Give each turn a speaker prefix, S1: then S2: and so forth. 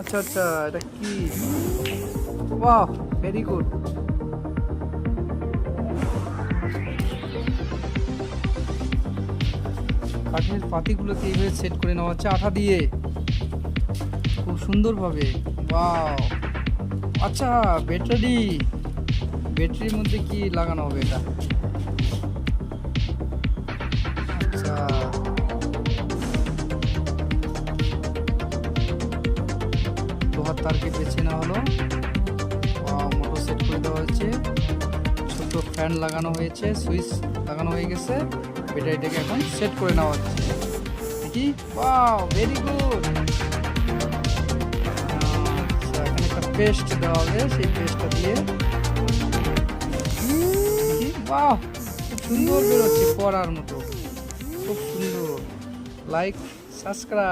S1: আচ্ছা আচ্ছা, এটা কি? বাহ, ভেরি গুড। কাঠের পাতিগুলোকে এইভাবে সেট করে নেওয়া হচ্ছে আঠা দিয়ে খুব সুন্দরভাবে। ওয়াও, আচ্ছা ব্যাটারি, ব্যাটারির মধ্যে কি লাগানো হবে এটা? আচ্ছা, লোহার তারকে বেছে নেওয়া হলো। মোটর সেট করে দেওয়া হয়েছে, ছোট ফ্যান লাগানো হয়েছে, সুইচ লাগানো হয়ে গেছে। ব্যাটারিটাকে এখন সেট করে নেওয়া হচ্ছে। কি, ওয়াও, ভেরি গুড। আচ্ছা, এখানে একটা পেস্ট দেওয়া হবে, সেই পেস্টটা দিয়ে বাহ, খুব সুন্দর বেরোচ্ছে পড়ার মতো, খুব সুন্দর। Like, subscribe.